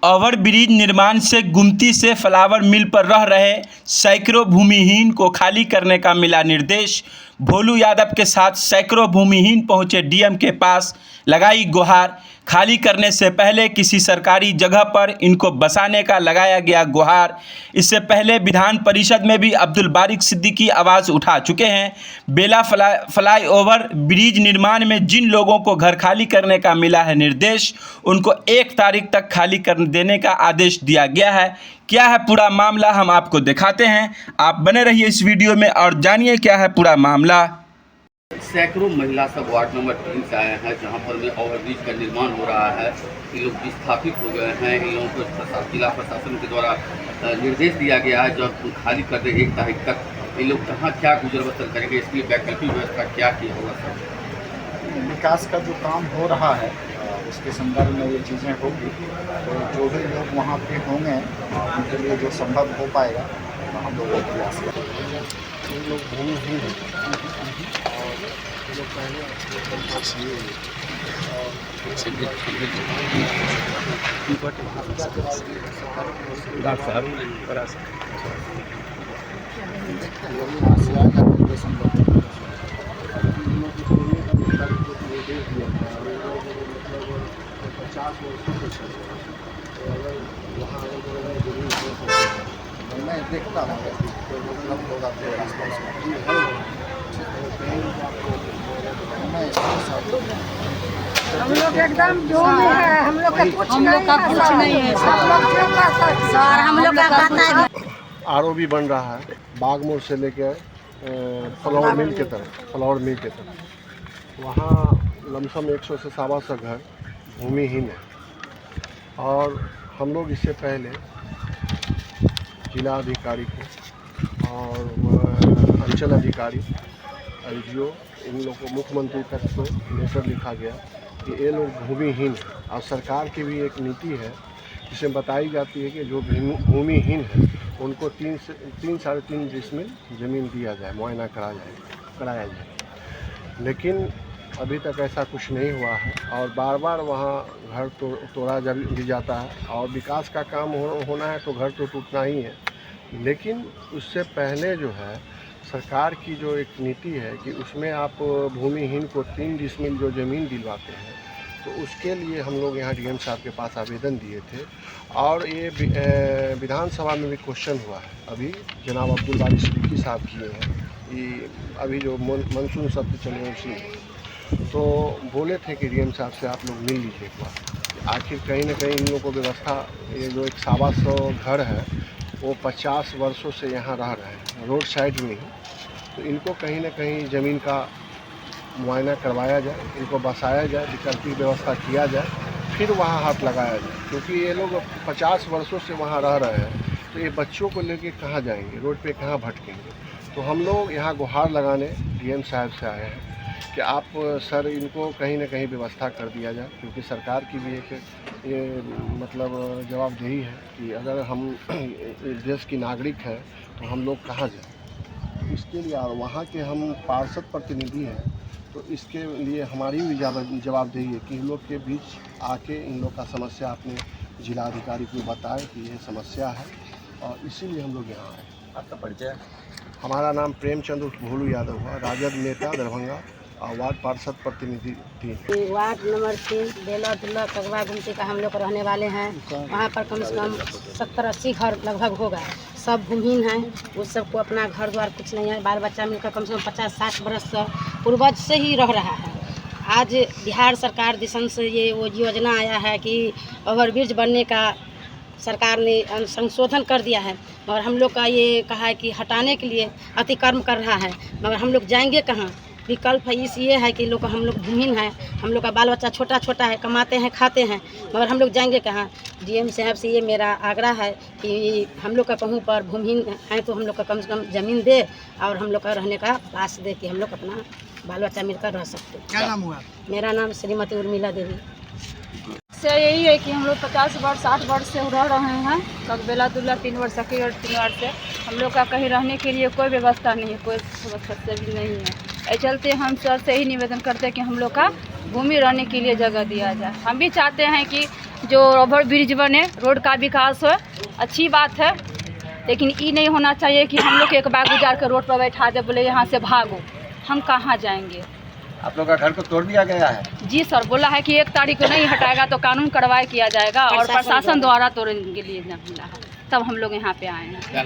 Over bridge निर्माण से गुमती से फ्लावर मिल पर रह रहे सैकड़ों भूमिहीन को खाली करने का मिला निर्देश। भोलू यादव के साथ सैकड़ों भूमिहीन पहुंचे डीएम के पास, लगाई गुहार। खाली करने से पहले किसी सरकारी जगह पर इनको बसाने का लगाया गया गुहार। इससे पहले विधान परिषद में भी अब्दुल बारिक सिद्दीकी आवाज़ उठा चुके हैं। बेला फ्लाईओवर ब्रिज निर्माण में जिन लोगों को घर खाली करने का मिला है निर्देश, उनको 1 तारीख तक खाली कर देने का आदेश दिया गया है। क्या है पूरा मामला, हम आपको दिखाते हैं। आप बने रहिए इस वीडियो में और जानिए क्या है पूरा मामला। सैकड़ों महिला सब वार्ड नंबर 3 से आए हैं, जहां पर में ओवरब्रिज का निर्माण हो रहा है। ये लोग विस्थापित हो गए हैं। इन लोगों को जिला प्रशासन के द्वारा निर्देश दिया गया है जब खाली कर दे 1 तारीख तक। ये लोग कहाँ क्या गुजर बसर करेंगे, इसके लिए वैकल्पिक व्यवस्था क्या की होगा सर? विकास का जो काम हो रहा है उसके संदर्भ में ये चीज़ें होगी, तो जो भी लोग वहाँ पे होंगे उनके लिए जो संभव हो पाएगा तो हम लोग प्रयास करेंगे। ये लोग भूमिहीन हैं और ये लोग पहले डॉक्टर साहब मैं देखता हूँ लोग आपके हम लोग एकदम जो भी है, हम लोग का कुछ नहीं है सर, हम लोग का पता है। आरओबी बन रहा है बागमोड़ से लेकर फ्लावर मिल के तरफ। वहाँ लमसम 100 से 125 घर भूमिहीन है और हम लोग इससे पहले जिला अधिकारी को और अंचल अधिकारी एलजीओ इन लोगों को मुख्यमंत्री तक को लेटर लिखा गया कि ये लोग भूमिहीन हैं। और सरकार की भी एक नीति है जिसमें बताई जाती है कि जो भूमिहीन है उनको 3 से 3.5 डिसमिल ज़मीन दिया जाए, मुआयना कराया जाए। लेकिन अभी तक ऐसा कुछ नहीं हुआ है और बार बार वहाँ घर तोड़ा भी जाता है। और विकास का काम होना है तो घर तो टूटना ही है। लेकिन उससे पहले जो है सरकार की जो एक नीति है कि उसमें आप भूमिहीन को 3 डिसमिल जो ज़मीन दिलवाते हैं, तो उसके लिए हम लोग यहाँ डीएम साहब के पास आवेदन दिए थे और ये विधानसभा में भी क्वेश्चन हुआ है। अभी जनाब अब्दुल बारिक सिद्दीकी साहब किए हैं, ये अभी जो मानसून सत्र चले उसी तो बोले थे कि डीएम साहब से आप लोग मिल लीजिए एक बार। आखिर कहीं ना कहीं इन लोगों को व्यवस्था, ये जो एक 125 घर है वो 50 वर्षों से यहाँ रह रहे हैं रोड साइड में ही, तो इनको कहीं ना कहीं ज़मीन का मुआयना करवाया जाए, इनको बसाया जाए, विकल्पिक व्यवस्था किया जाए, फिर वहाँ हाथ लगाया जाए। क्योंकि ये लोग 50 वर्षों से वहाँ रह रहे हैं, तो ये बच्चों को लेके कहाँ जाएंगे, रोड पे कहाँ भटकेंगे। तो हम लोग यहाँ गुहार लगाने डीएम साहब से आए हैं कि आप सर इनको कहीं ना कहीं व्यवस्था कर दिया जाए। क्योंकि सरकार की भी एक ये मतलब जवाबदेही है कि अगर हम देश की नागरिक हैं तो हम लोग कहाँ जाएं। इसके लिए वहाँ के हम पार्षद प्रतिनिधि हैं, तो इसके लिए हमारी भी जवाबदेही है कि इन लोग के बीच आके इन लोग का समस्या अपने जिला अधिकारी को बताएं कि ये समस्या है और इसीलिए हम लोग यहाँ आए। आपका परिचय? हमारा नाम प्रेमचंद भोलू यादव है, राजद नेता दरभंगा और वार्ड पार्षद प्रतिनिधि 3। वार्ड नंबर 3 बेला दुल्ला कगवा गुमती का हम लोग रहने वाले हैं। वहाँ पर कम से कम 70-80 घर लगभग होगा। सब भूमिहीन हैं, उस सबको अपना घर द्वार कुछ नहीं है। बाल बच्चा मिलकर कम से कम 50-60 बरस से पूर्वज से ही रह रहा है। आज बिहार सरकार दिशन से ये वो योजना आया है कि ओवरब्रिज बनने का सरकार ने संशोधन कर दिया है, मगर हम लोग का ये कहा है कि हटाने के लिए अतिक्रम कर रहा है, मगर हम लोग जाएंगे कहाँ। विकल्प है ये है कि हम लोग भूमिहीन हैं, हम लोग का बाल बच्चा छोटा है, कमाते हैं खाते हैं, मगर हम लोग जाएंगे कहाँ। डीएम साहब से ये मेरा आग्रह है कि हम लोग का कहूँ पर भूमिहीन हैं तो हम लोग का कम से कम ज़मीन दे और हम लोग का रहने का पास दे कि हम लोग अपना बाल बच्चा मिलकर रह सकते। क्या नाम हुआ? मेरा नाम श्रीमती उर्मिला देवी। से यही है कि हम लोग 50 वर्ष 60 वर्ष से रह रहे हैं। बेला दुल्ला 3 वर्ष सखी और 3 वर्ष से हम लोग का कहीं रहने के लिए कोई व्यवस्था नहीं है, कोई व्यवस्था भी नहीं है। इस चलते हम सर से ही निवेदन करते हैं कि हम लोग का भूमि रहने के लिए जगह दिया जाए। हम भी चाहते हैं कि जो ओवर ब्रिज बने, रोड का विकास हो, अच्छी बात है। लेकिन ये नहीं होना चाहिए कि हम लोग एक बार गुजार के रोड पर बैठा दे, बोले यहाँ से भागो, हम कहाँ जाएंगे। आप लोग का घर को तोड़ दिया गया है? जी सर, बोला है कि 1 तारीख को नहीं हटाएगा तो कानून कार्रवाई किया जाएगा, और प्रशासन द्वारा तोड़ने के लिए न मिला है, तब हम लोग यहाँ पे आए हैं।